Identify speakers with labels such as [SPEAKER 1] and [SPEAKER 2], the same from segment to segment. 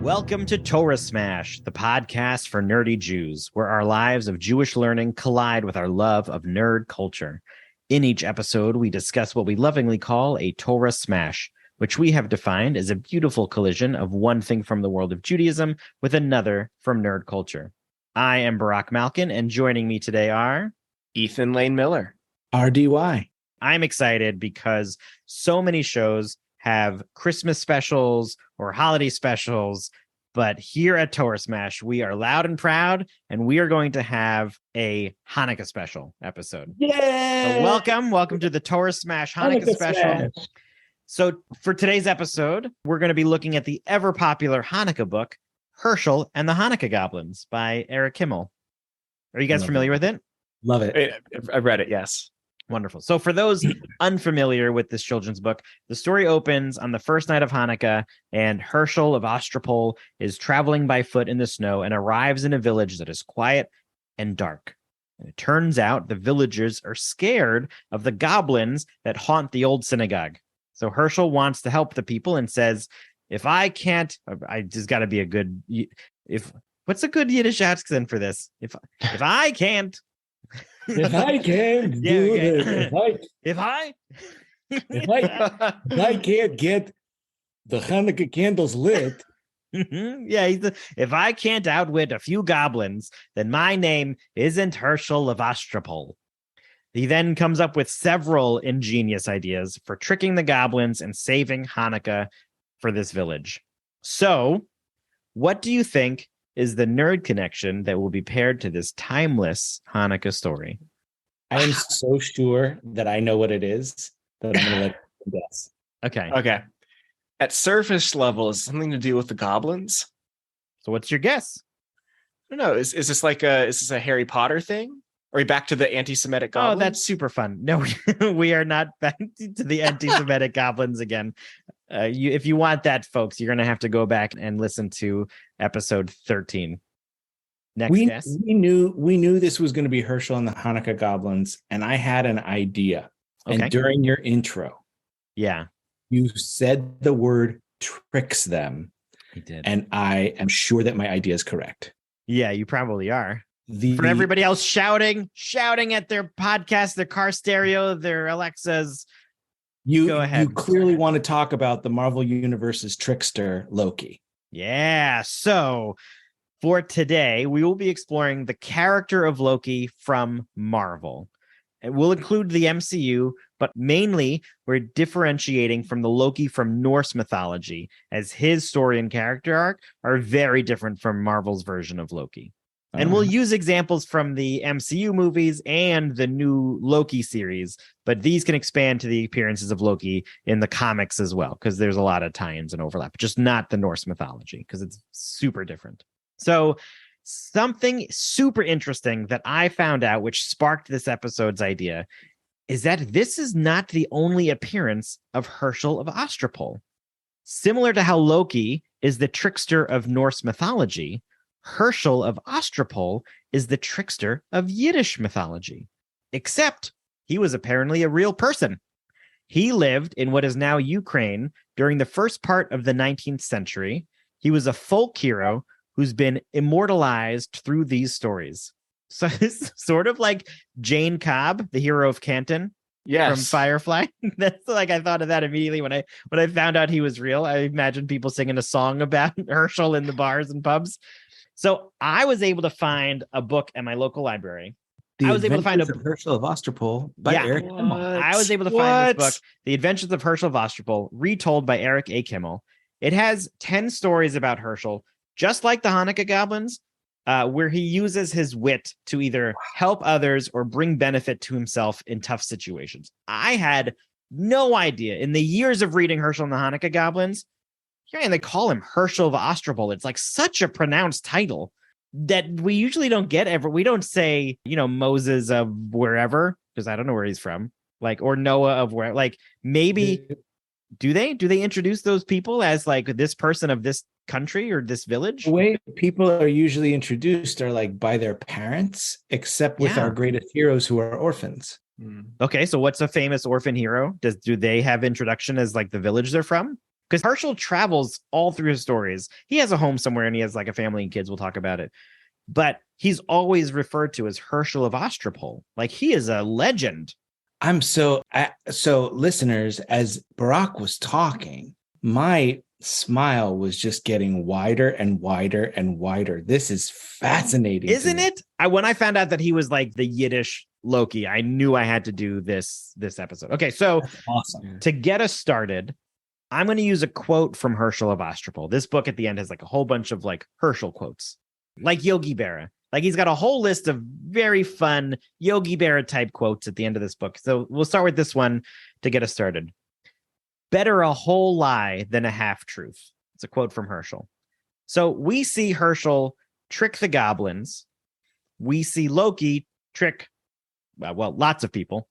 [SPEAKER 1] Welcome to Torah Smash, the podcast for nerdy Jews, where our lives of Jewish learning collide with our love of nerd culture. In each episode, we discuss what we lovingly call a Torah Smash, which we have defined as a beautiful collision of one thing from the world of Judaism with another from nerd culture. I am Barak Malkin, and joining me today are
[SPEAKER 2] Ethan Lane Miller.
[SPEAKER 3] RDY.
[SPEAKER 1] I'm excited because so many shows have Christmas specials or holiday specials, but here at Torah Smash, we are loud and proud, and we are going to have a Hanukkah special episode.
[SPEAKER 3] Yeah!
[SPEAKER 1] So welcome to the Torah Smash Hanukkah special.
[SPEAKER 3] Smash.
[SPEAKER 1] So for today's episode, we're going to be looking at the ever popular Hanukkah book, Hershel and the Hanukkah Goblins by Eric Kimmel. Are you guys familiar with it?
[SPEAKER 3] Love it.
[SPEAKER 2] I read it, yes.
[SPEAKER 1] Wonderful. So for those unfamiliar with this children's book, the story opens on the first night of Hanukkah, and Hershel of Ostropol is traveling by foot in the snow and arrives in a village that is quiet and dark. And it turns out the villagers are scared of the goblins that haunt the old synagogue. So Hershel wants to help the people and says, if I can't, I just got to be a good, what's a good Yiddish accent for this? If I can't,
[SPEAKER 3] If I can do it,
[SPEAKER 1] if I
[SPEAKER 3] can't get the Hanukkah candles lit,
[SPEAKER 1] if I can't outwit a few goblins, then my name isn't Hershel of Ostropol. He then comes up with several ingenious ideas for tricking the goblins and saving Hanukkah for this village. So, what do you think is the nerd connection that will be paired to this timeless Hanukkah story?
[SPEAKER 3] I am so sure that I know what it is, that I'm going to let you guess.
[SPEAKER 1] Okay.
[SPEAKER 2] At surface level, is something to do with the goblins?
[SPEAKER 1] So what's your guess?
[SPEAKER 2] I don't know. Is this a Harry Potter thing? Are we back to the anti-Semitic goblins?
[SPEAKER 1] Oh, that's super fun. No, we are not back to the anti-Semitic goblins again. If you want that, folks, you're going to have to go back and listen to episode 13. Next guess.
[SPEAKER 3] We knew this was going to be Hershel and the Hanukkah Goblins, and I had an idea.
[SPEAKER 1] Okay.
[SPEAKER 3] And during your intro,
[SPEAKER 1] Yeah,
[SPEAKER 3] you said the word tricks them,
[SPEAKER 1] he did.
[SPEAKER 3] and I am sure that my idea is correct.
[SPEAKER 1] Yeah, you probably are. For everybody else shouting at their podcast, their car stereo, their Alexas, go ahead.
[SPEAKER 3] You clearly want to talk about the Marvel Universe's trickster, Loki.
[SPEAKER 1] Yeah, so for today, we will be exploring the character of Loki from Marvel. It will include the MCU, but mainly we're differentiating from the Loki from Norse mythology, as his story and character arc are very different from Marvel's version of Loki. And we'll use examples from the MCU movies and the new Loki series, but these can expand to the appearances of Loki in the comics as well, because there's a lot of tie-ins and overlap, just not the Norse mythology, because it's super different. So something super interesting that I found out, which sparked this episode's idea, is that this is not the only appearance of Hershel of Ostropol. Similar to how Loki is the trickster of Norse mythology, Hershel of Ostropol is the trickster of Yiddish mythology, except he was apparently a real person. He lived in what is now Ukraine during the first part of the 19th century. He was a folk hero who's been immortalized through these stories. So it's sort of like Jane Cobb, the hero of Canton.
[SPEAKER 2] Yes.
[SPEAKER 1] From Firefly. That's like, I thought of that immediately when I found out he was real. I imagined people singing a song about Hershel in the bars and pubs. So I was able to find a book at my local library.
[SPEAKER 3] The
[SPEAKER 1] I was able to find
[SPEAKER 3] Adventures of Hershel of Ostropol by Eric Kimmel.
[SPEAKER 1] I was able to find this book, The Adventures of Hershel of Ostropol, retold by Eric A. Kimmel. It has 10 stories about Hershel, just like the Hanukkah Goblins, where he uses his wit to either help others or bring benefit to himself in tough situations. I had no idea in the years of reading Hershel and the Hanukkah Goblins. And they call him Hershel of Ostropol. It's like such a pronounced title that we usually don't get we don't say, Moses of wherever, because I don't know where he's from, or Noah of where, maybe do they introduce those people as this person of this country or this village?
[SPEAKER 3] The way people are usually introduced are by their parents, except with our greatest heroes who are orphans.
[SPEAKER 1] Okay, so what's a famous orphan hero? Do they have introduction as the village they're from? because Hershel travels all through his stories. He has a home somewhere and he has like a family and kids. We'll talk about it. But he's always referred to as Hershel of Ostropol. Like he is a legend.
[SPEAKER 3] So listeners, as Barack was talking, my smile was just getting wider and wider and wider. This is fascinating.
[SPEAKER 1] Isn't it? When I found out that he was like the Yiddish Loki, I knew I had to do this episode. Okay, so
[SPEAKER 3] That's awesome.
[SPEAKER 1] To get us started, I'm going to use a quote from Hershel of Ostropol. This book at the end has like a whole bunch of like Hershel quotes, like Yogi Berra. Like he's got a whole list of very fun Yogi Berra type quotes at the end of this book. So we'll start with this one to get us started. Better a whole lie than a half truth. It's a quote from Hershel. So we see Hershel trick the goblins. We see Loki trick, well, lots of people.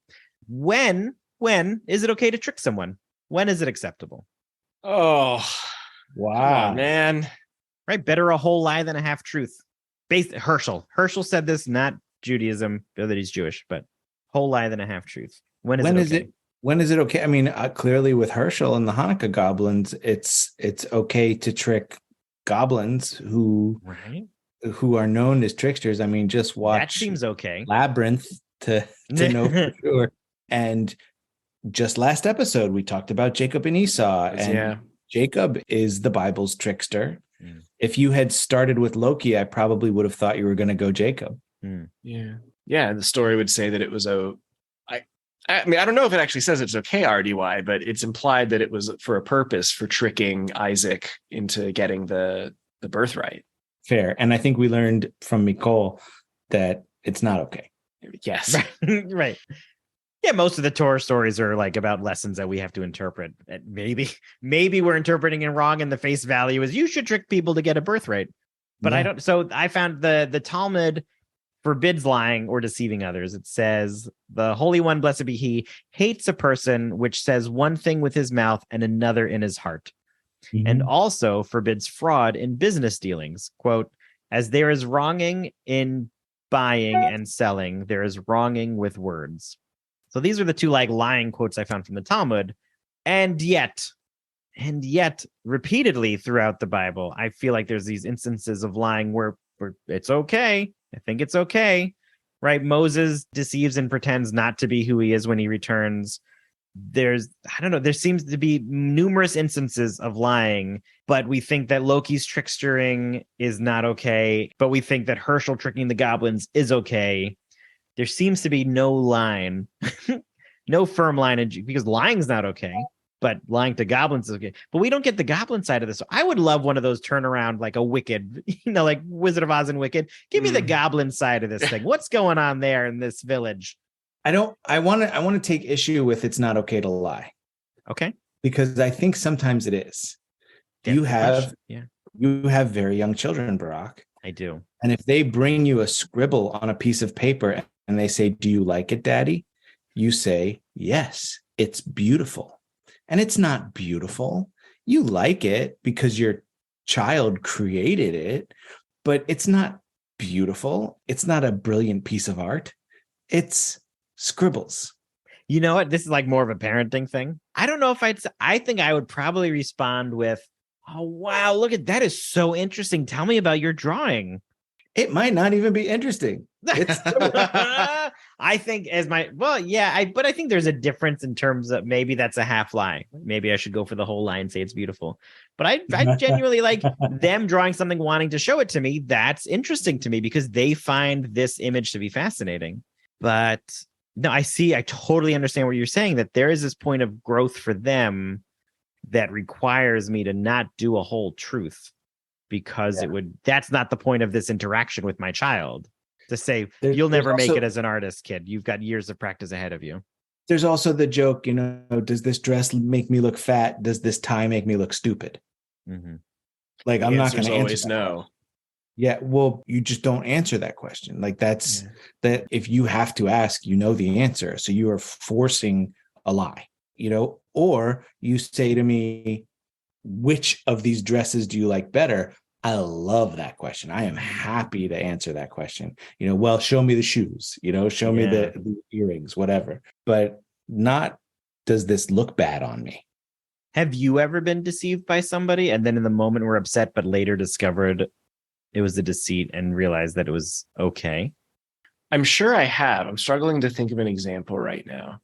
[SPEAKER 1] When is it okay to trick someone? When is it acceptable?
[SPEAKER 2] Oh,
[SPEAKER 3] Wow,
[SPEAKER 2] man.
[SPEAKER 1] Right? Better a whole lie than a half truth. Hershel said this, not Judaism, though that he's Jewish, but whole lie than a half truth. When is it okay?
[SPEAKER 3] I mean, clearly with Hershel and the Hanukkah goblins, it's okay to trick goblins who are known as tricksters. I mean, just watch.
[SPEAKER 1] That seems okay.
[SPEAKER 3] Labyrinth to know for sure. And just last episode, we talked about Jacob and Esau, and Jacob is the Bible's trickster. If you had started with Loki, I probably would have thought you were going to go Jacob.
[SPEAKER 2] Yeah. The story would say that it was I mean, I don't know if it actually says it's okay, RDY, but it's implied that it was for a purpose, for tricking Isaac into getting the birthright.
[SPEAKER 3] Fair. And I think we learned from Mikol that it's not okay.
[SPEAKER 2] Yes.
[SPEAKER 1] Right. Yeah, most of the Torah stories are like about lessons that we have to interpret. Maybe we're interpreting it wrong, and the face value is you should trick people to get a birthright. But I don't. So I found the Talmud forbids lying or deceiving others. It says, the Holy One, blessed be he, hates a person which says one thing with his mouth and another in his heart, and also forbids fraud in business dealings. Quote, as there is wronging in buying and selling, there is wronging with words. So these are the two like lying quotes I found from the Talmud. And yet repeatedly throughout the Bible, I feel like there's these instances of lying where it's okay. I think it's okay, right? Moses deceives and pretends not to be who he is when he returns. There seems to be numerous instances of lying, but we think that Loki's trickstering is not okay, but we think that Hershel tricking the goblins is okay. There seems to be no line, no firm line, because lying's not okay, but lying to goblins is okay. But we don't get the goblin side of this. So I would love one of those turnaround, like a Wicked, like Wizard of Oz and Wicked. Give me the goblin side of this thing. What's going on there in this village?
[SPEAKER 3] I want to take issue with it's not okay to lie.
[SPEAKER 1] Okay.
[SPEAKER 3] Because I think sometimes it is. You have very young children, Barack.
[SPEAKER 1] I do.
[SPEAKER 3] And if they bring you a scribble on a piece of paper and they say, do you like it, Daddy? You say, yes, it's beautiful. And it's not beautiful. You like it because your child created it, but it's not beautiful. It's not a brilliant piece of art. It's scribbles.
[SPEAKER 1] You know what? This is like more of a parenting thing. I don't know if I think I would probably respond with, oh, wow, look at that is so interesting. Tell me about your drawing.
[SPEAKER 3] It might not even be interesting.
[SPEAKER 1] I think but I think there's a difference in terms of maybe that's a half lie. Maybe I should go for the whole lie and say it's beautiful. But I genuinely like them drawing something, wanting to show it to me. That's interesting to me because they find this image to be fascinating. But no, I totally understand what you're saying, that there is this point of growth for them that requires me to not do a whole truth, because that's not the point of this interaction with my child, to say, you'll never make it as an artist, kid. You've got years of practice ahead of you.
[SPEAKER 3] There's also the joke, does this dress make me look fat? Does this tie make me look stupid?
[SPEAKER 1] Mm-hmm.
[SPEAKER 3] Like, I'm not going to
[SPEAKER 2] always
[SPEAKER 3] answer
[SPEAKER 2] no.
[SPEAKER 3] Yeah, well, you just don't answer that question. Like that if you have to ask, the answer. So you are forcing a lie, or you say to me, which of these dresses do you like better? I love that question. I am happy to answer that question. Well, show me the shoes, show me the earrings, whatever. But not, does this look bad on me?
[SPEAKER 1] Have you ever been deceived by somebody and then in the moment were upset, but later discovered it was a deceit and realized that it was okay?
[SPEAKER 2] I'm sure I have. I'm struggling to think of an example right now.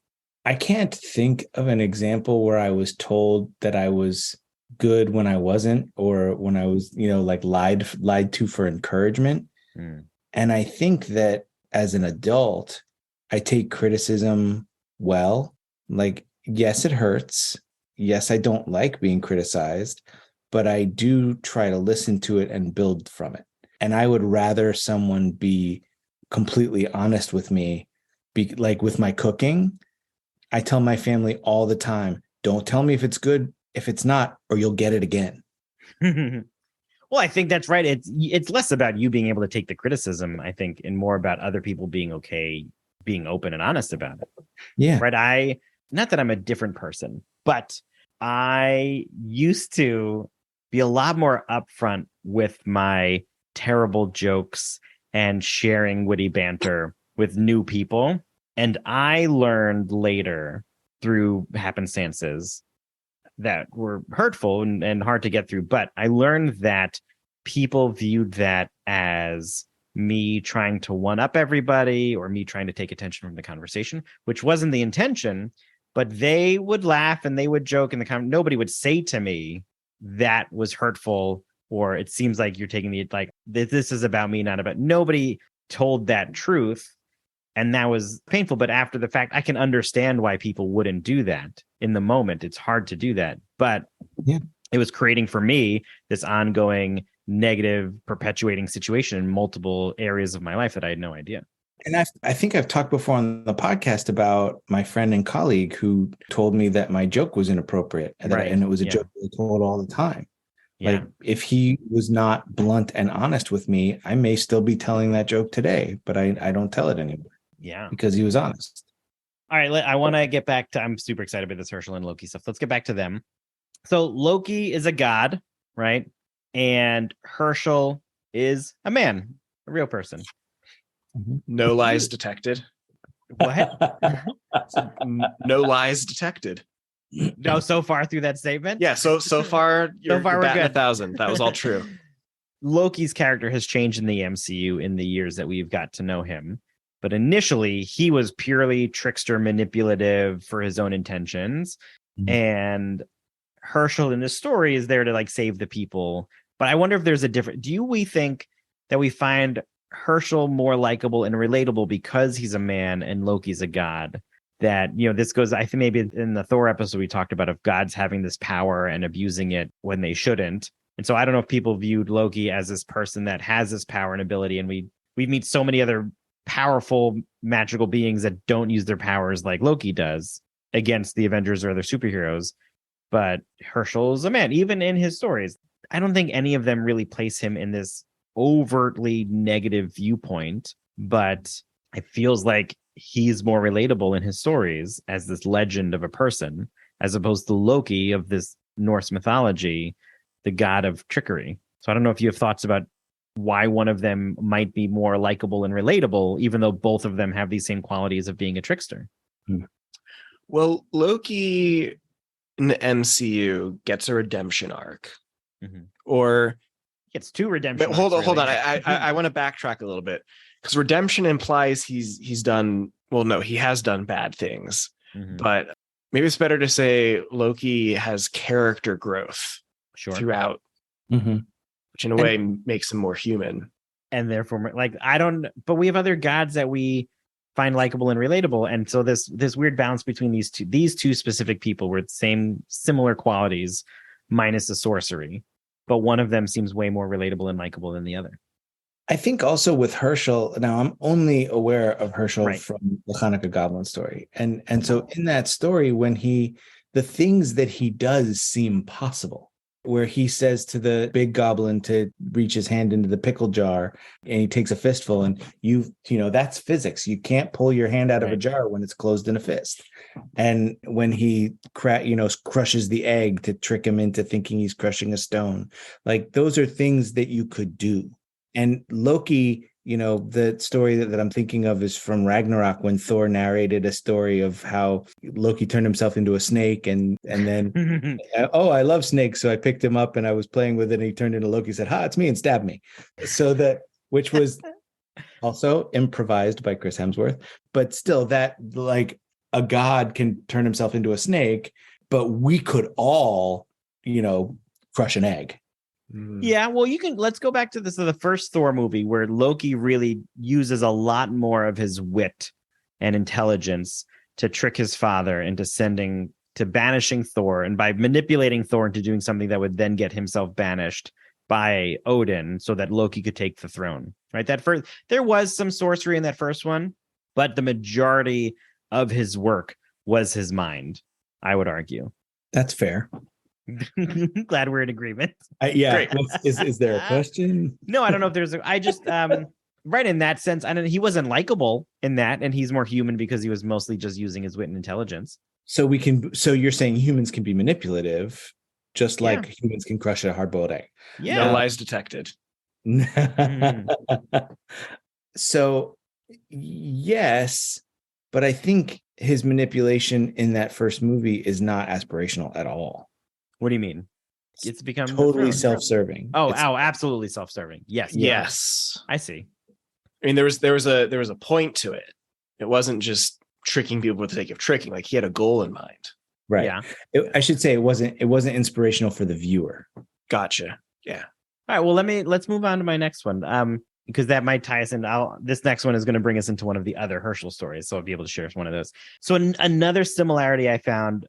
[SPEAKER 3] I can't think of an example where I was told that I was good when I wasn't, or when I was, like lied to for encouragement.
[SPEAKER 1] Mm.
[SPEAKER 3] And I think that as an adult, I take criticism well. Like, yes, it hurts. Yes, I don't like being criticized, but I do try to listen to it and build from it. And I would rather someone be completely honest with me, like with my cooking. I tell my family all the time, don't tell me if it's good, if it's not, or you'll get it again.
[SPEAKER 1] Well, I think that's right. It's less about you being able to take the criticism, I think, and more about other people being okay, being open and honest about it.
[SPEAKER 3] Yeah.
[SPEAKER 1] Right. Not that I'm a different person, but I used to be a lot more upfront with my terrible jokes and sharing witty banter with new people. And I learned later through happenstances that were hurtful and hard to get through. But I learned that people viewed that as me trying to one up everybody or me trying to take attention from the conversation, which wasn't the intention. But they would laugh and they would joke in the comment. Nobody would say to me that was hurtful, or it seems like you're taking the, like, this is about me, not about. Nobody told that truth. And that was painful. But after the fact, I can understand why people wouldn't do that. In the moment, it's hard to do that. But
[SPEAKER 3] yeah,
[SPEAKER 1] it was creating for me this ongoing negative, perpetuating situation in multiple areas of my life that I had no idea.
[SPEAKER 3] And I think I've talked before on the podcast about my friend and colleague who told me that my joke was inappropriate, and, and it was a joke I told all the time. Yeah. Like, if he was not blunt and honest with me, I may still be telling that joke today, but I don't tell it anymore.
[SPEAKER 1] Yeah.
[SPEAKER 3] Because he was honest.
[SPEAKER 1] All right. I want to get back to, I'm super excited about this Hershel and Loki stuff. Let's get back to them. So Loki is a god, right? And Hershel is a man, a real person.
[SPEAKER 2] No lies detected.
[SPEAKER 1] What?
[SPEAKER 2] No lies detected.
[SPEAKER 1] No, so far through that statement?
[SPEAKER 2] Yeah, so far you're
[SPEAKER 1] we're
[SPEAKER 2] batting
[SPEAKER 1] good.
[SPEAKER 2] 1,000. That was all true.
[SPEAKER 1] Loki's character has changed in the MCU in the years that we've got to know him. But initially, he was purely trickster, manipulative for his own intentions. Mm-hmm. And Hershel in this story is there to like save the people. But I wonder if there's a different. We think that we find Hershel more likable and relatable because he's a man and Loki's a god? That, this goes, I think maybe in the Thor episode we talked about of gods having this power and abusing it when they shouldn't. And so I don't know if people viewed Loki as this person that has this power and ability. And we meet so many other powerful magical beings that don't use their powers like Loki does against the Avengers or other superheroes. But Hershel is a man, even in his stories. I don't think any of them really place him in this overtly negative viewpoint, but it feels like he's more relatable in his stories as this legend of a person, as opposed to Loki of this Norse mythology, the god of trickery. So I don't know if you have thoughts about why one of them might be more likable and relatable, even though both of them have these same qualities of being a trickster.
[SPEAKER 2] Well, Loki in the MCU gets a redemption arc. Mm-hmm. Or
[SPEAKER 1] gets two redemption arcs.
[SPEAKER 2] Hold on. I want to backtrack a little bit, because redemption implies he's done, well, no, he has done bad things. Mm-hmm. But maybe it's better to say Loki has character growth throughout. Mm-hmm. Which in a way makes him more human.
[SPEAKER 1] And therefore, but we have other gods that we find likable and relatable. And so this weird balance between these two specific people with similar qualities, minus the sorcery. But one of them seems way more relatable and likable than the other.
[SPEAKER 3] I think also with Hershel, now I'm only aware of Hershel from the Chanukah Goblin story. And so in that story, when the things that he does seem possible, where he says to the big goblin to reach his hand into the pickle jar and he takes a fistful, and that's physics. You can't pull your hand out of a jar when it's closed in a fist. And when he crushes the egg to trick him into thinking he's crushing a stone, like those are things that you could do. And Loki, the story that I'm thinking of is from Ragnarok, when Thor narrated a story of how Loki turned himself into a snake, and then oh, I love snakes, so I picked him up and I was playing with it, and he turned into Loki, said, "Ha, it's me," and stabbed me. So that, which was also improvised by Chris Hemsworth, but still, that, like, a god can turn himself into a snake, but we could all, crush an egg.
[SPEAKER 1] Yeah, well, let's go back to the first Thor movie, where Loki really uses a lot more of his wit and intelligence to trick his father into banishing Thor, and by manipulating Thor into doing something that would then get himself banished by Odin, so that Loki could take the throne. Right? There was some sorcery in that first one, but the majority of his work was his mind, I would argue.
[SPEAKER 3] That's fair.
[SPEAKER 1] Glad we're in agreement.
[SPEAKER 3] Yeah. Is there a question?
[SPEAKER 1] No, I don't know if there's I just right, in that sense, I know he wasn't likable in that, and he's more human because he was mostly just using his wit and intelligence.
[SPEAKER 3] So you're saying humans can be manipulative, just like humans can crush a hard-boiled egg.
[SPEAKER 1] Yeah.
[SPEAKER 2] No lies detected.
[SPEAKER 3] So yes, but I think his manipulation in that first movie is not aspirational at all.
[SPEAKER 1] What do you mean? It's become
[SPEAKER 3] totally self-serving.
[SPEAKER 1] Oh, absolutely self-serving. Yes.
[SPEAKER 2] Yes.
[SPEAKER 1] I see.
[SPEAKER 2] I mean, there was a point to it. It wasn't just tricking people for the sake of tricking. Like, he had a goal in mind.
[SPEAKER 3] Right.
[SPEAKER 1] Yeah.
[SPEAKER 3] I should say it wasn't inspirational for the viewer.
[SPEAKER 2] Gotcha. Yeah.
[SPEAKER 1] All right. Well, let's move on to my next one. Because that might tie us in. This next one is going to bring us into one of the other Hershel stories, so I'll be able to share one of those. So another similarity I found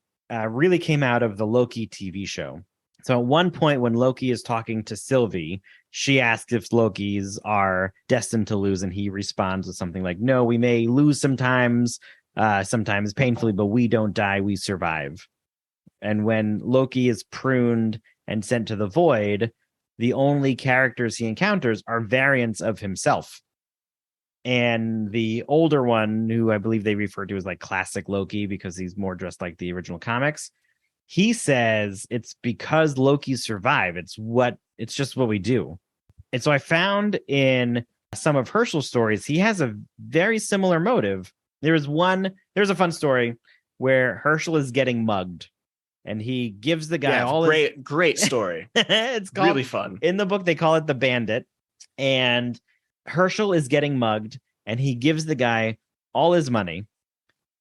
[SPEAKER 1] really came out of the Loki TV show. So at one point, when Loki is talking to Sylvie, she asks if Lokis are destined to lose, and he responds with something like, "No, we may lose sometimes painfully, but we don't die, we survive." And when Loki is pruned and sent to the void, the only characters he encounters are variants of himself. And the older one, who I believe they refer to as like classic Loki because he's more dressed like the original comics, he says it's because Lokis survive. It's just what we do. And so I found in some of Hershel's stories, he has a very similar motive. There's a fun story where Hershel is getting mugged, and he gives the guy
[SPEAKER 2] great story.
[SPEAKER 1] It's called,
[SPEAKER 2] really fun.
[SPEAKER 1] In the book, they call it The Bandit. And Hershel is getting mugged, and he gives the guy all his money.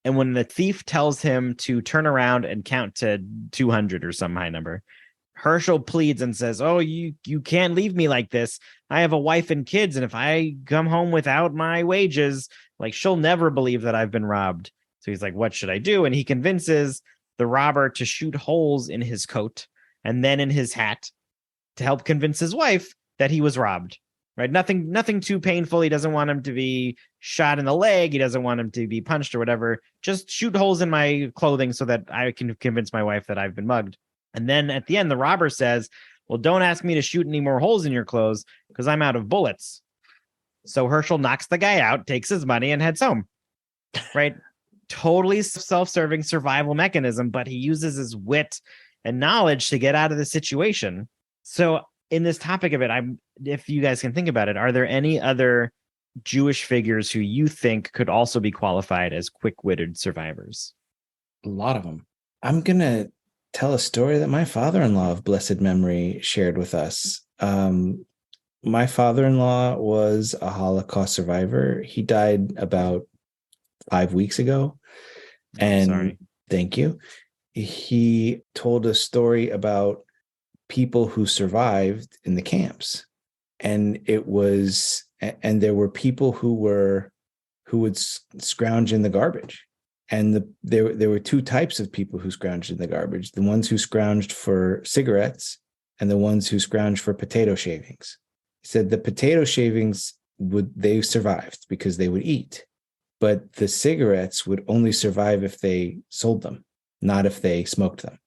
[SPEAKER 1] And when the thief tells him to turn around and count to 200 or some high number, Hershel pleads and says, "Oh, you can't leave me like this. I have a wife and kids, and if I come home without my wages, like, she'll never believe that I've been robbed." So he's like, "What should I do?" And he convinces the robber to shoot holes in his coat and then in his hat to help convince his wife that he was robbed. Right? Nothing too painful. He doesn't want him to be shot in the leg. He doesn't want him to be punched or whatever. Just shoot holes in my clothing so that I can convince my wife that I've been mugged. And then at the end, the robber says, "Well, don't ask me to shoot any more holes in your clothes because I'm out of bullets." So Hershel knocks the guy out, takes his money, and heads home. Right? Totally self-serving survival mechanism, but he uses his wit and knowledge to get out of the situation. So in this topic of it, if you guys can think about it, are there any other Jewish figures who you think could also be qualified as quick-witted survivors?
[SPEAKER 3] A lot of them. I'm going to tell a story that my father-in-law of blessed memory shared with us. My father-in-law was a Holocaust survivor. He died about 5 weeks ago. And
[SPEAKER 1] sorry.
[SPEAKER 3] Thank you. He told a story about people who survived in the camps. And there were people who would scrounge in the garbage. And there were two types of people who scrounged in the garbage: the ones who scrounged for cigarettes and the ones who scrounged for potato shavings. He said the potato shavings they survived because they would eat, but the cigarettes would only survive if they sold them, not if they smoked them.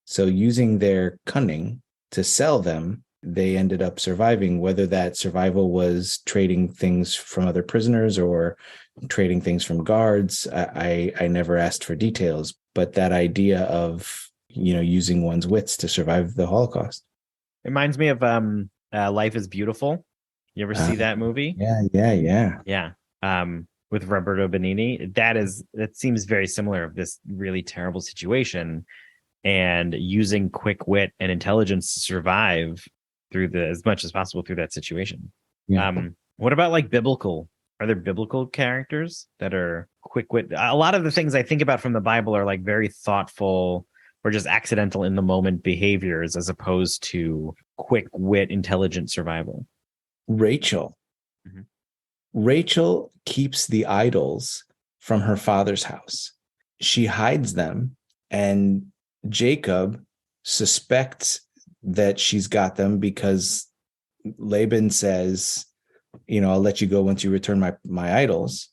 [SPEAKER 3] So using their cunning to sell them, they ended up surviving, whether that survival was trading things from other prisoners or trading things from guards. I never asked for details, but that idea of, using one's wits to survive the Holocaust.
[SPEAKER 1] It reminds me of Life is Beautiful. You ever see that movie?
[SPEAKER 3] Yeah.
[SPEAKER 1] Yeah. With Roberto Benigni. That seems very similar of this really terrible situation and using quick wit and intelligence to survive through as much as possible through that situation.
[SPEAKER 3] Yeah.
[SPEAKER 1] What about like biblical? Are there biblical characters that are quick wit? A lot of the things I think about from the Bible are like very thoughtful or just accidental in the moment behaviors as opposed to quick wit, intelligent survival.
[SPEAKER 3] Rachel.
[SPEAKER 1] Mhm.
[SPEAKER 3] Rachel keeps the idols from her father's house. She hides them, and Jacob suspects that she's got them because Laban says, I'll let you go once you return my idols.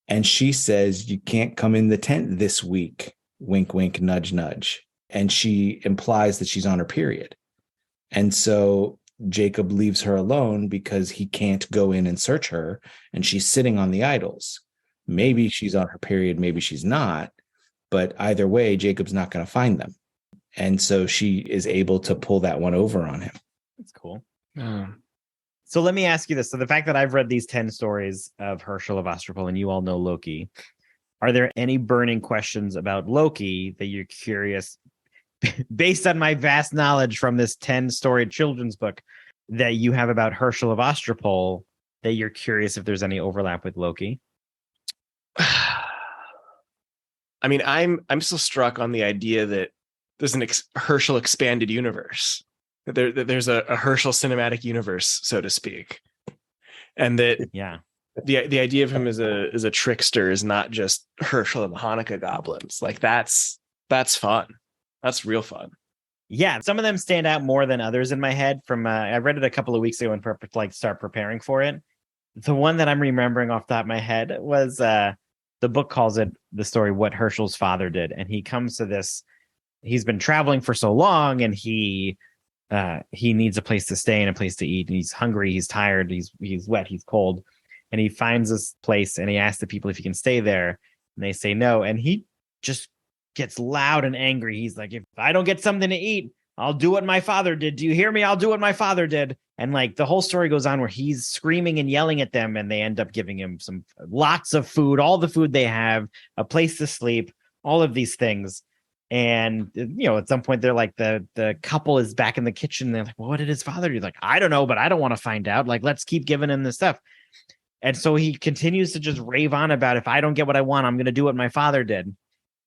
[SPEAKER 3] And she says, you can't come in the tent this week. Wink, wink, nudge, nudge. And she implies that she's on her period. And so Jacob leaves her alone because he can't go in and search her. And she's sitting on the idols. Maybe she's on her period, maybe she's not. But either way, Jacob's not going to find them. And so she is able to pull that one over on him.
[SPEAKER 1] That's cool. So let me ask you this. So the fact that I've read these 10 stories of Hershel of Ostropol and you all know Loki, are there any burning questions about Loki that you're curious, based on my vast knowledge from this 10-story children's book, that you have about Hershel of Ostropol, that you're curious if there's any overlap with Loki?
[SPEAKER 2] I mean, I'm still struck on the idea that there's an Hershel expanded universe. There's a Hershel cinematic universe, so to speak, and that the idea of him as a trickster is not just Hershel and the Hanukkah goblins. Like that's fun. That's real fun.
[SPEAKER 1] Yeah, some of them stand out more than others in my head. From I read it a couple of weeks ago and start preparing for it. The one that I'm remembering off the top of my head was the book calls it the story What Hershel's Father Did, and he comes to this. He's been traveling for so long, and he needs a place to stay and a place to eat. And he's hungry, he's tired, he's wet, he's cold, and he finds this place and he asks the people if he can stay there, and they say no. And he just gets loud and angry. He's like, if I don't get something to eat, I'll do what my father did. Do you hear me? I'll do what my father did. And like the whole story goes on where he's screaming and yelling at them, and they end up giving him lots of food, all the food they have, a place to sleep, all of these things. And at some point they're like, the couple is back in the kitchen. They're like, well, what did his father do? Like, I don't know, but I don't want to find out. Like, let's keep giving him this stuff. And so he continues to just rave on about, if I don't get what I want, I'm going to do what my father did.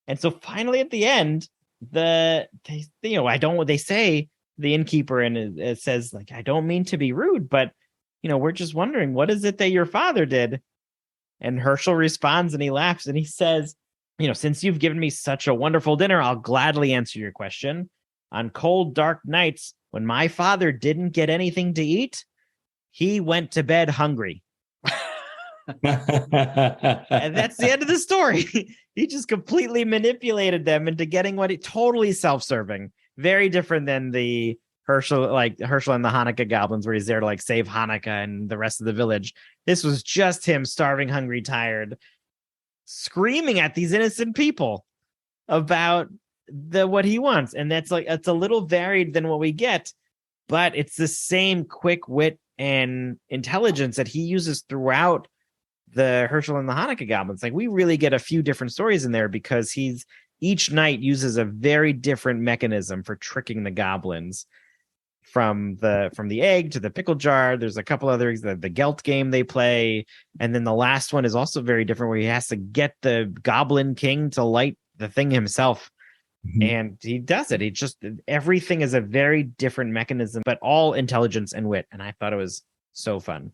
[SPEAKER 1] And so finally at the end, they say, the innkeeper, and it says, like, I don't mean to be rude, but we're just wondering, what is it that your father did? And Hershel responds, and he laughs, and he says, since you've given me such a wonderful dinner, I'll gladly answer your question. On cold, dark nights, when my father didn't get anything to eat, he went to bed hungry. And that's the end of the story. He just completely manipulated them into getting totally self-serving. Very different than the Hershel and the Hanukkah goblins, where he's there to like save Hanukkah and the rest of the village. This was just him starving, hungry, tired, screaming at these innocent people about what he wants. And it's a little varied than what we get, but it's the same quick wit and intelligence that he uses throughout the Hershel and the Hanukkah goblins. Like, we really get a few different stories in there because each night uses a very different mechanism for tricking the goblins, from the egg to the pickle jar. There's a couple others, the gelt game they play. And then the last one is also very different, where he has to get the goblin king to light the thing himself. Mm-hmm. And he does it. Everything is a very different mechanism, but all intelligence and wit. And I thought it was so fun.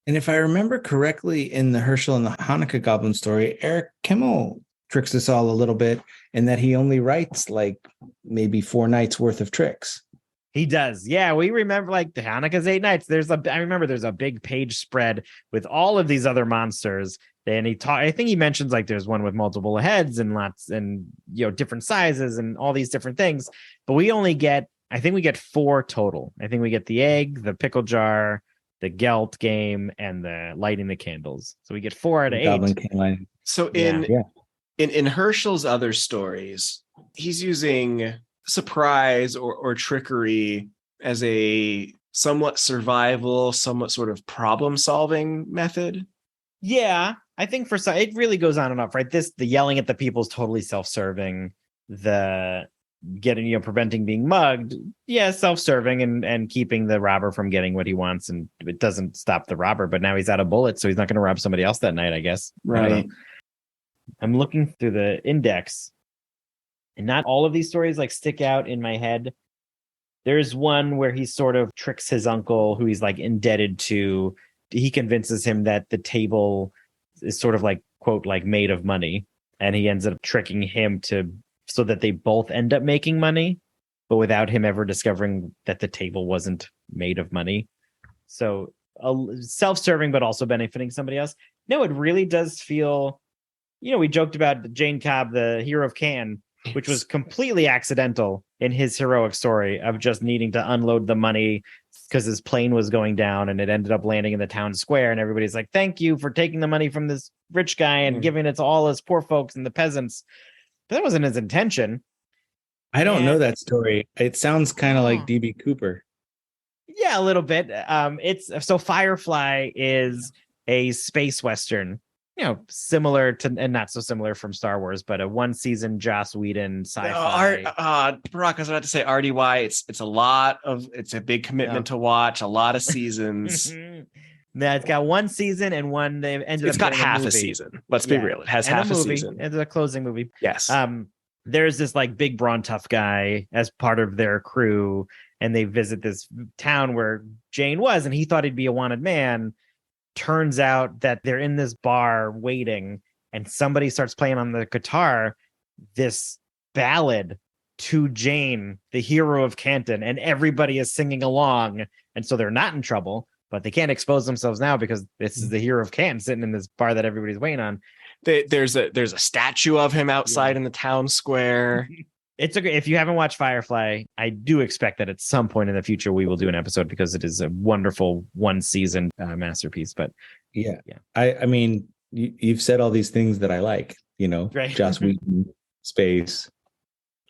[SPEAKER 3] And if I remember correctly, in the Hershel and the Hanukkah goblin story, Eric Kimmel tricks us all a little bit in that he only writes like maybe 4 nights worth of tricks.
[SPEAKER 1] He does. Yeah, we remember like the Hanukkah's 8 nights. I remember there's a big page spread with all of these other monsters. And I think he mentions like there's one with multiple heads and lots and different sizes and all these different things. But we get 4 total. I think we get the egg, the pickle jar, the gelt game, and the lighting the candles. So we get 4 out of 8.
[SPEAKER 2] So in Hershel's other stories, he's using surprise or trickery as a somewhat survival, somewhat sort of problem solving method.
[SPEAKER 1] Yeah, I think for some, it really goes on and off, right? The yelling at the people is totally self-serving. The getting, preventing being mugged, yeah, self-serving and keeping the robber from getting what he wants, and it doesn't stop the robber. But now he's out of bullets, so he's not going to rob somebody else that night, I guess.
[SPEAKER 2] Right.
[SPEAKER 1] I'm looking through the index, and not all of these stories like stick out in my head. There's one where he sort of tricks his uncle, who he's like indebted to. He convinces him that the table is sort of like, quote, like made of money. And he ends up tricking him so that they both end up making money, but without him ever discovering that the table wasn't made of money. So self-serving, but also benefiting somebody else. No, it really does feel, we joked about Jane Cobb, the hero of Cannes, which was completely accidental in his heroic story of just needing to unload the money because his plane was going down, and it ended up landing in the town square, and everybody's like, thank you for taking the money from this rich guy and giving it to all his poor folks and the peasants. But that wasn't his intention.
[SPEAKER 3] I don't know that story. It sounds kind of like DB Cooper.
[SPEAKER 1] Yeah, a little bit. So Firefly is a space western, similar to, and not so similar from Star Wars, but a one-season Joss Whedon sci-fi.
[SPEAKER 2] Barack, I was about to say RDY. It's a big commitment to watch, a lot of seasons.
[SPEAKER 1] Yeah, it's got one season and one. They ended
[SPEAKER 2] It's
[SPEAKER 1] up
[SPEAKER 2] got
[SPEAKER 1] getting
[SPEAKER 2] half a season. Let's be real. It has half a season.
[SPEAKER 1] It's a closing movie.
[SPEAKER 2] Yes.
[SPEAKER 1] There's this like big brawn tough guy as part of their crew, and they visit this town where Jane was, and he thought he'd be a wanted man. Turns out that they're in this bar waiting, and somebody starts playing on the guitar this ballad to Jane, the hero of Canton, and everybody is singing along. And so they're not in trouble, but they can't expose themselves now because this is the hero of Canton sitting in this bar that everybody's waiting on.
[SPEAKER 2] There's a statue of him outside in the town square.
[SPEAKER 1] It's if you haven't watched Firefly, I do expect that at some point in the future we will do an episode because it is a wonderful one-season masterpiece. But
[SPEAKER 3] yeah. I mean, you've said all these things that I like,
[SPEAKER 1] right.
[SPEAKER 3] Joss Whedon, space.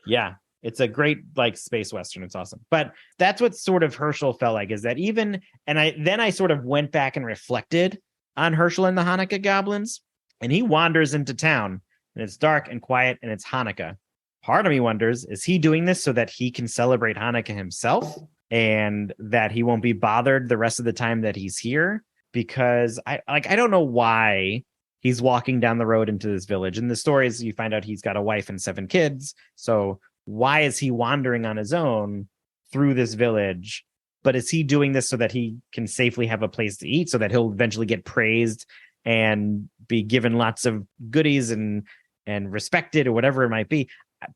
[SPEAKER 1] Yeah, it's a great like space western. It's awesome. But that's what sort of Hershel felt like, is that I sort of went back and reflected on Hershel and the Hanukkah goblins, and he wanders into town, and it's dark and quiet, and it's Hanukkah. Part of me wonders, is he doing this so that he can celebrate Hanukkah himself and that he won't be bothered the rest of the time that he's here? Because I don't know why he's walking down the road into this village. In the stories, you find out he's got a wife and 7 kids. So why is he wandering on his own through this village? But is he doing this so that he can safely have a place to eat, so that he'll eventually get praised and be given lots of goodies and respected or whatever it might be?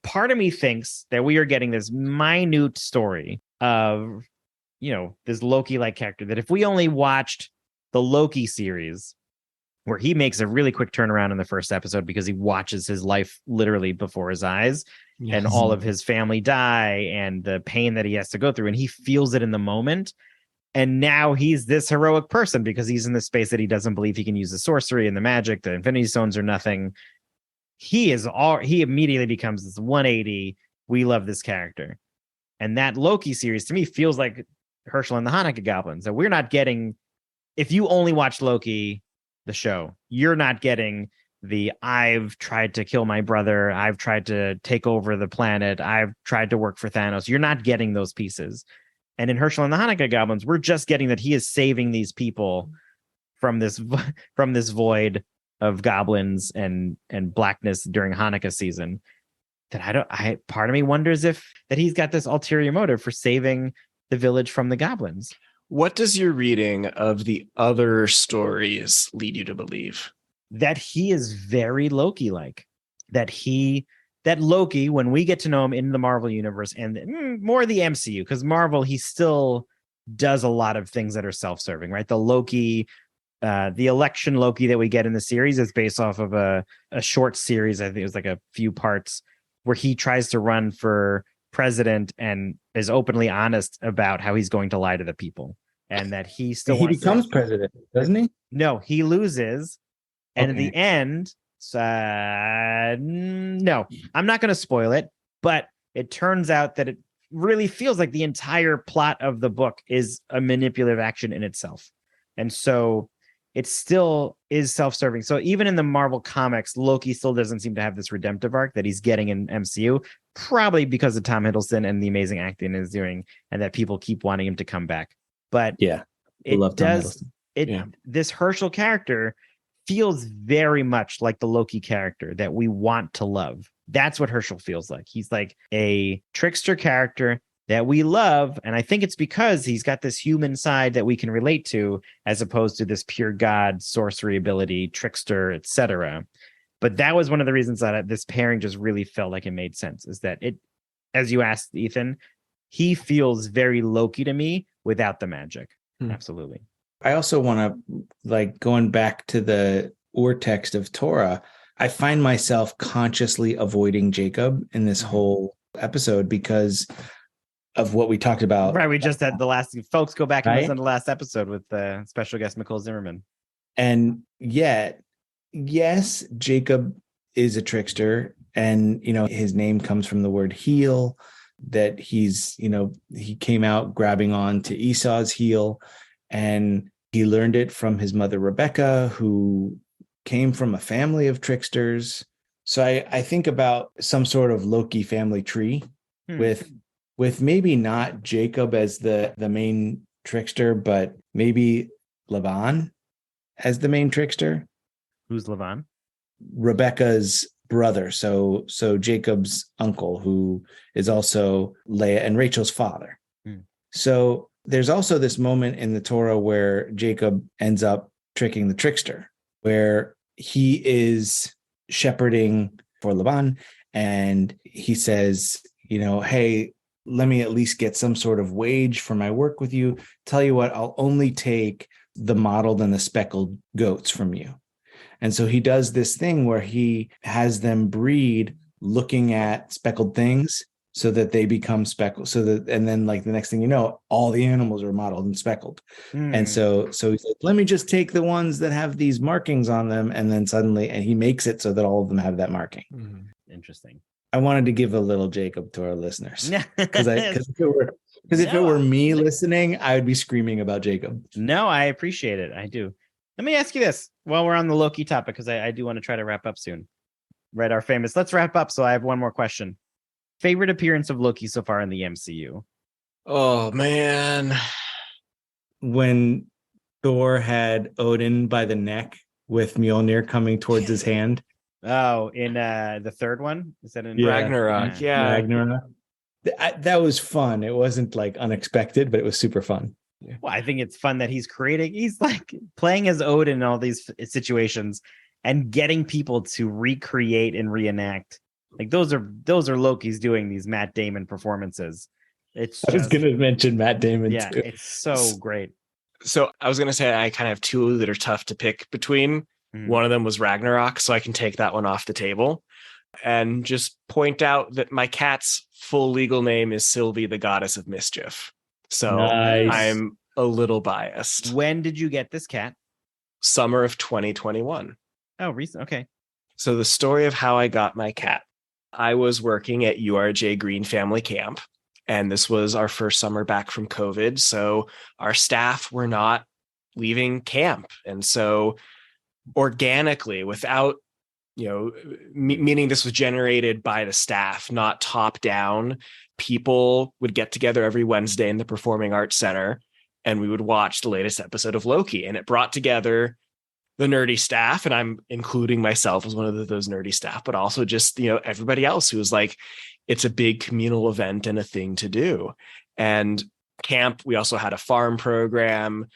[SPEAKER 1] Part of me thinks that we are getting this minute story of, this Loki-like character, that if we only watched the Loki series, where he makes a really quick turnaround in the first episode because he watches his life literally before his eyes, and all of his family die and the pain that he has to go through, and he feels it in the moment. And now he's this heroic person because he's in this space that he doesn't believe he can use the sorcery and the magic, the Infinity Stones are nothing. He immediately becomes this 180. We love this character. And that Loki series to me feels like Hershel and the Hanukkah goblins, that we're not getting. If you only watch Loki, the show, you're not getting I've tried to kill my brother, I've tried to take over the planet, I've tried to work for Thanos. You're not getting those pieces. And in Hershel and the Hanukkah goblins, we're just getting that he is saving these people from this void of goblins and blackness during Hanukkah season. That part of me wonders that he's got this ulterior motive for saving the village from the goblins.
[SPEAKER 2] What does your reading of the other stories lead you to believe?
[SPEAKER 1] That he is very Loki-like. That Loki, when we get to know him in the Marvel universe and more the MCU, because Marvel, he still does a lot of things that are self-serving, right? The Loki, the election Loki that we get in the series is based off of a short series. I think it was like a few parts where he tries to run for president and is openly honest about how he's going to lie to the people, and that he still
[SPEAKER 3] becomes president, doesn't he?
[SPEAKER 1] No, he loses. And in the end, no, I'm not going to spoil it, but it turns out that really feels like the entire plot of the book is a manipulative action in itself. And so it still is self-serving. So even in the Marvel comics, Loki still doesn't seem to have this redemptive arc that he's getting in MCU, probably because of Tom Hiddleston and the amazing acting he's doing, and that people keep wanting him to come back. But
[SPEAKER 3] Yeah,
[SPEAKER 1] it
[SPEAKER 3] love Tom
[SPEAKER 1] does.
[SPEAKER 3] Hiddleston.
[SPEAKER 1] This Hershel character feels very much like the Loki character that we want to love. That's what Hershel feels like. He's like a trickster character that we love. And I think it's because he's got this human side that we can relate to, as opposed to this pure god, sorcery ability, trickster, etc. But that was one of the reasons that this pairing just really felt like it made sense, is that it, as you asked Ethan, he feels very Loki to me without the magic. Absolutely.
[SPEAKER 3] I also want to, like, going back to the ur text of Torah, I find myself consciously avoiding Jacob in this whole episode because of what we talked about.
[SPEAKER 1] Right. We just had the last, folks, go back and
[SPEAKER 3] Right?
[SPEAKER 1] listen to the last episode with special guest Nicole Zimmerman.
[SPEAKER 3] And yet, yes, Jacob is a trickster, and, you know, his name comes from the word heel, that he's, you know, he came out grabbing on to Esau's heel, and he learned it from his mother, Rebecca, who came from a family of tricksters. So I think about some sort of Loki family tree with maybe not Jacob as the main trickster, but maybe Laban as the main trickster.
[SPEAKER 1] Who's Laban?
[SPEAKER 3] Rebecca's brother. So Jacob's uncle, who is also Leah and Rachel's father. So there's also this moment in the Torah where Jacob ends up tricking the trickster, where he is shepherding for Laban, and he says, you know, hey, let me at least get some sort of wage for my work with you. Tell you what, I'll only take the mottled and the speckled goats from you. And so he does this thing where he has them breed looking at speckled things so that they become speckled. And then, like, the next thing you know, all the animals are mottled and speckled. And so he's like, let me just take the ones that have these markings on them. And then suddenly, and he makes it so that all of them have that marking.
[SPEAKER 1] Interesting.
[SPEAKER 3] I wanted to give a little Jacob to our listeners, because if it were me listening, I would be screaming about Jacob.
[SPEAKER 1] No, I appreciate it. I do. Let me ask you this while we're on the Loki topic, because I do want to try to wrap up soon. Right, our famous. Let's wrap up. So I have one more question. Favorite appearance of Loki so far in the MCU?
[SPEAKER 2] Oh man,
[SPEAKER 3] when Thor had Odin by the neck with Mjolnir coming towards his hand.
[SPEAKER 1] Oh, in the third one? Is that in
[SPEAKER 2] Ragnarok? Yeah.
[SPEAKER 3] Ragnarok. That was fun. It wasn't like unexpected, but it was super fun.
[SPEAKER 1] Well, I think it's fun that he's like playing as Odin in all these situations and getting people to recreate and reenact. Like those are Loki's doing these Matt Damon performances. I was
[SPEAKER 3] going to mention Matt Damon.
[SPEAKER 1] Yeah,
[SPEAKER 3] too.
[SPEAKER 1] It's so great.
[SPEAKER 2] So I was going to say I kind of have two that are tough to pick between. One of them was Ragnarok, so I can take that one off the table and just point out that my cat's full legal name is Sylvie, the goddess of mischief. So
[SPEAKER 3] nice.
[SPEAKER 2] I'm a little biased.
[SPEAKER 1] When did you get this cat?
[SPEAKER 2] Summer of 2021.
[SPEAKER 1] Oh, recent. Okay.
[SPEAKER 2] So the story of how I got my cat. I was working at URJ Green Family Camp, and this was our first summer back from COVID. So our staff were not leaving camp. And so organically, without, meaning this was generated by the staff, not top down, people would get together every Wednesday in the Performing Arts Center, and we would watch the latest episode of Loki. And it brought together the nerdy staff, and I'm including myself as one of those nerdy staff, but also just, everybody else who was like, it's a big communal event and a thing to do. And camp, we also had a farm program.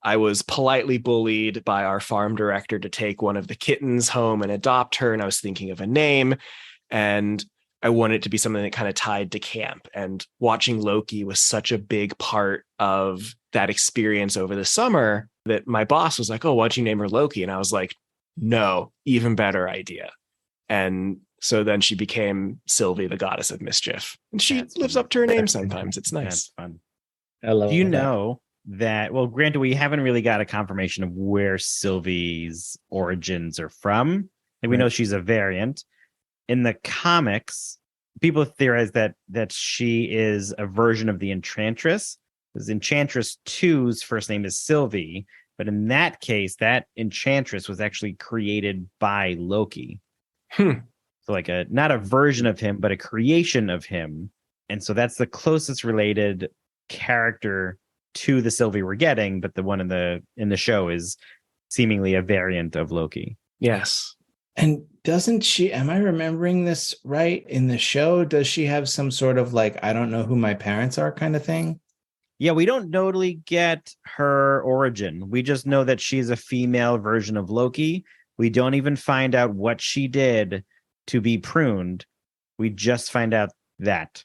[SPEAKER 2] I was politely bullied by our farm director to take one of the kittens home and adopt her. And I was thinking of a name, and I wanted it to be something that kind of tied to camp. And watching Loki was such a big part of that experience over the summer that my boss was like, oh, why don't you name her Loki? And I was like, no, even better idea. And so then she became Sylvie, the goddess of mischief. And she lives up to her name sometimes. It's nice.
[SPEAKER 1] That's fun.
[SPEAKER 3] I love
[SPEAKER 1] Do you
[SPEAKER 3] that.
[SPEAKER 1] know that, well, granted, we haven't really got a confirmation of where Sylvie's origins are from. And we know she's a variant. In the comics, people theorize that she is a version of the Enchantress, because Enchantress 2's first name is Sylvie, but in that case, that Enchantress was actually created by Loki. So like not a version of him, but a creation of him. And so that's the closest related character to the Sylvie we're getting, but the one in the show is seemingly a variant of Loki.
[SPEAKER 2] Yes.
[SPEAKER 3] And doesn't she, am I remembering this right? In the show, does she have some sort of like, I don't know who my parents are kind of thing?
[SPEAKER 1] Yeah, we don't totally get her origin. We just know that she's a female version of Loki. We don't even find out what she did to be pruned. We just find out that.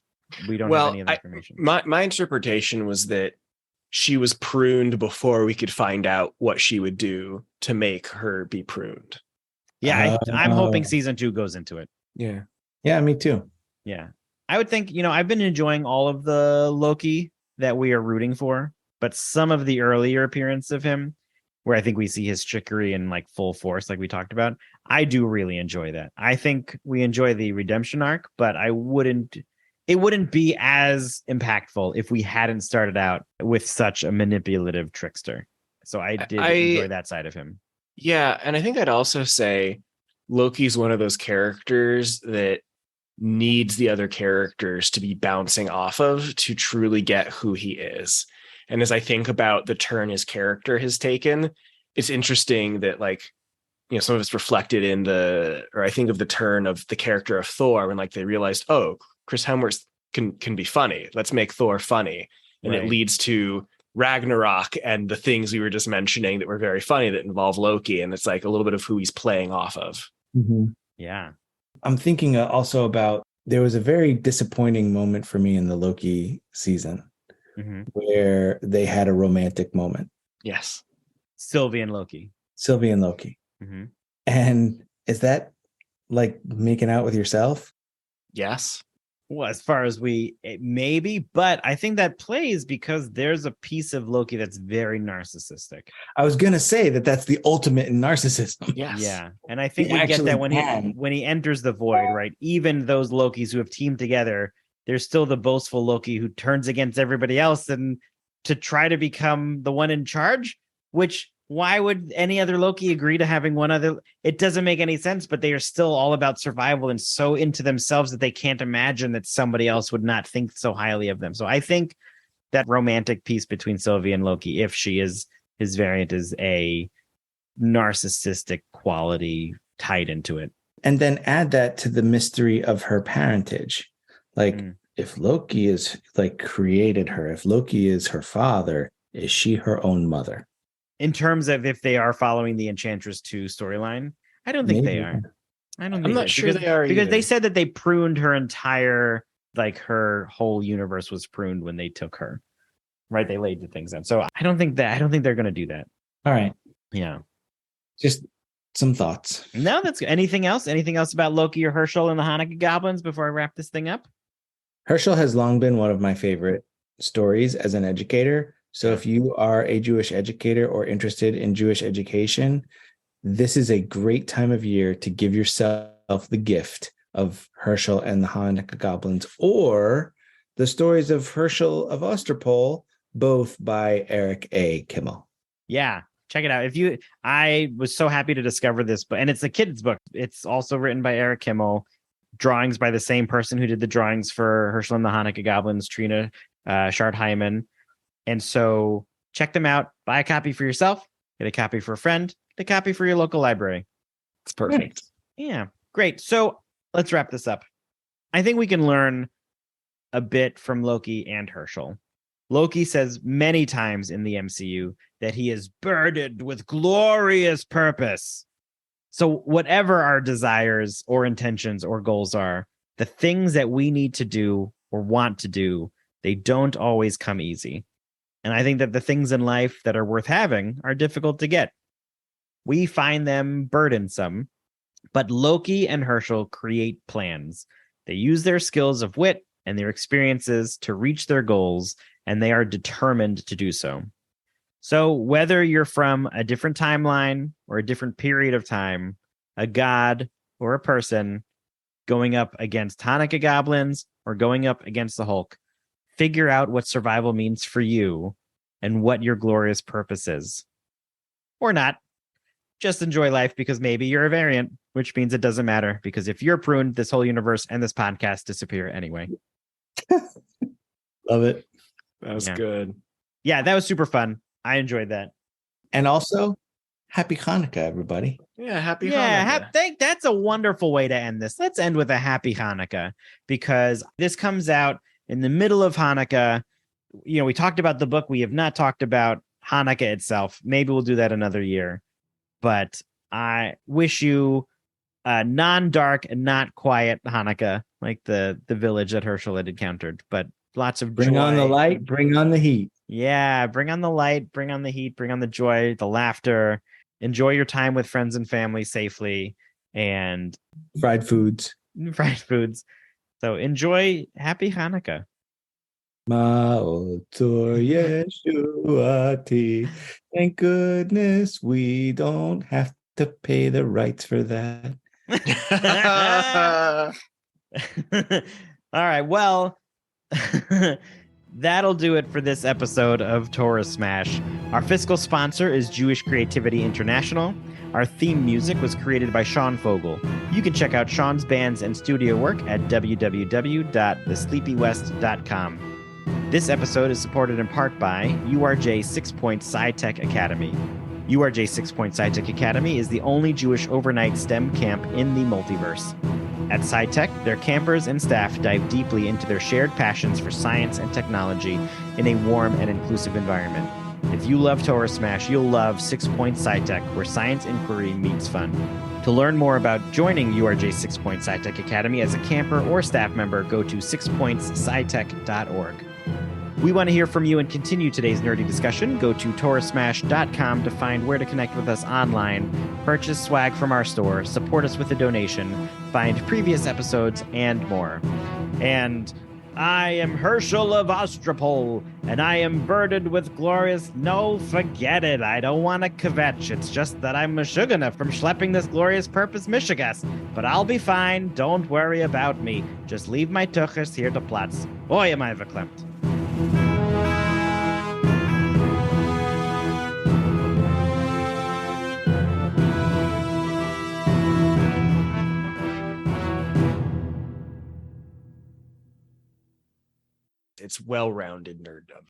[SPEAKER 1] We don't have any other information.
[SPEAKER 2] My interpretation was that she was pruned before we could find out what she would do to make her be pruned.
[SPEAKER 1] Yeah, I'm hoping season 2 goes into it.
[SPEAKER 2] Yeah.
[SPEAKER 3] Yeah, me too.
[SPEAKER 1] Yeah. I would think, I've been enjoying all of the Loki that we are rooting for, but some of the earlier appearance of him, where I think we see his trickery in like full force, like we talked about, I do really enjoy that. I think we enjoy the redemption arc, but it wouldn't be as impactful if we hadn't started out with such a manipulative trickster. So I did enjoy that side of him.
[SPEAKER 2] Yeah, and I think I'd also say Loki's one of those characters that needs the other characters to be bouncing off of to truly get who he is. And as I think about the turn his character has taken, it's interesting that some of it's reflected in I think of the turn of the character of Thor when they realized, oh, Chris Hemsworth can be funny. Let's make Thor funny. And It leads to Ragnarok and the things we were just mentioning that were very funny that involve Loki. And it's a little bit of who he's playing off of.
[SPEAKER 3] Mm-hmm.
[SPEAKER 1] Yeah.
[SPEAKER 3] I'm thinking also about, there was a very disappointing moment for me in the Loki season where they had a romantic moment.
[SPEAKER 2] Yes.
[SPEAKER 1] Sylvie and Loki.
[SPEAKER 3] Mm-hmm. And is that like making out with yourself?
[SPEAKER 2] Yes.
[SPEAKER 1] Well, as far as maybe, but I think that plays because there's a piece of Loki that's very narcissistic.
[SPEAKER 3] I was going to say that's the ultimate in narcissism.
[SPEAKER 2] Yes.
[SPEAKER 1] Yeah. And I think we get that when he enters the void, right? Even those Lokis who have teamed together, there's still the boastful Loki who turns against everybody else and to try to become the one in charge, which why would any other Loki agree to having one other? It doesn't make any sense, but they are still all about survival and so into themselves that they can't imagine that somebody else would not think so highly of them. So I think that romantic piece between Sylvie and Loki, if she is his variant, is a narcissistic quality tied into it.
[SPEAKER 3] And then add that to the mystery of her parentage. If Loki is created her, if Loki is her father, is she her own mother?
[SPEAKER 1] In terms of if they are following the Enchantress 2 storyline, I don't think they are.
[SPEAKER 2] I'm not sure they are
[SPEAKER 1] because
[SPEAKER 2] either.
[SPEAKER 1] they said that they pruned her entire, her whole universe was pruned when they took her. Right? They laid the things out. So I don't think they're going to do that.
[SPEAKER 3] All right.
[SPEAKER 1] Yeah.
[SPEAKER 3] Just some thoughts.
[SPEAKER 1] No, that's good. Anything else? Anything else about Loki or Hershel and the Hanukkah goblins before I wrap this thing up?
[SPEAKER 3] Hershel has long been one of my favorite stories as an educator. So if you are a Jewish educator or interested in Jewish education, this is a great time of year to give yourself the gift of Hershel and the Hanukkah goblins, or the stories of Hershel of Ostropol, both by Eric A. Kimmel.
[SPEAKER 1] Yeah, check it out. I was so happy to discover this book, and it's a kid's book. It's also written by Eric Kimmel, drawings by the same person who did the drawings for Hershel and the Hanukkah goblins, Trina Schardheimen. And so check them out, buy a copy for yourself, get a copy for a friend, get a copy for your local library.
[SPEAKER 2] It's perfect.
[SPEAKER 1] Yeah, great. So let's wrap this up. I think we can learn a bit from Loki and Hershel. Loki says many times in the MCU that he is burdened with glorious purpose. So whatever our desires or intentions or goals are, the things that we need to do or want to do, they don't always come easy. And I think that the things in life that are worth having are difficult to get. We find them burdensome, but Loki and Hershel create plans. They use their skills of wit and their experiences to reach their goals, and they are determined to do so. So whether you're from a different timeline or a different period of time, a god or a person, going up against Hanukkah goblins or going up against the Hulk. Figure out what survival means for you and what your glorious purpose is. Or not. Just enjoy life because maybe you're a variant, which means it doesn't matter because if you're pruned, this whole universe and this podcast disappear anyway.
[SPEAKER 3] Love it.
[SPEAKER 2] That was good.
[SPEAKER 1] Yeah, that was super fun. I enjoyed that.
[SPEAKER 3] And also, happy Hanukkah, everybody.
[SPEAKER 2] Yeah, happy Hanukkah.
[SPEAKER 1] That's a wonderful way to end this. Let's end with a happy Hanukkah because this comes out in the middle of Hanukkah. We talked about the book. We have not talked about Hanukkah itself. Maybe we'll do that another year. But I wish you a non-dark and not quiet Hanukkah, like the village that Hershel had encountered. But lots of
[SPEAKER 3] Bring
[SPEAKER 1] joy.
[SPEAKER 3] on the light, bring on the heat.
[SPEAKER 1] Yeah, bring on the light, bring on the heat, bring on the joy, the laughter. Enjoy your time with friends and family safely and
[SPEAKER 3] fried foods.
[SPEAKER 1] So enjoy happy Hanukkah.
[SPEAKER 3] Ma'otor Yeshuati. Thank goodness we don't have to pay the rights for that.
[SPEAKER 1] All right, well, that'll do it for this episode of Torah Smash. Our fiscal sponsor is Jewish Creativity International. Our theme music was created by Sean Fogel. You can check out Sean's bands and studio work at www.thesleepywest.com. This episode is supported in part by URJ 6 Point SciTech Academy. URJ 6 Point SciTech Academy is the only Jewish overnight STEM camp in the multiverse. At SciTech, their campers and staff dive deeply into their shared passions for science and technology in a warm and inclusive environment. If you love Torah Smash, you'll love 6 Point SciTech, where science inquiry meets fun. To learn more about joining URJ 6 Point SciTech Academy as a camper or staff member, go to 6pointscitech.org. We want to hear from you and continue today's nerdy discussion. Go to torahsmash.com to find where to connect with us online, purchase swag from our store, support us with a donation, find previous episodes, and more. And I am Hershel of Ostropol, and I am burdened with glorious... No, forget it. I don't want to kvetch. It's just that I'm Meshuggah from schlepping this glorious purpose Mishigas. But I'll be fine. Don't worry about me. Just leave my tuchers here to Platz. Boy, am I verklempt.
[SPEAKER 2] It's well-rounded nerddom.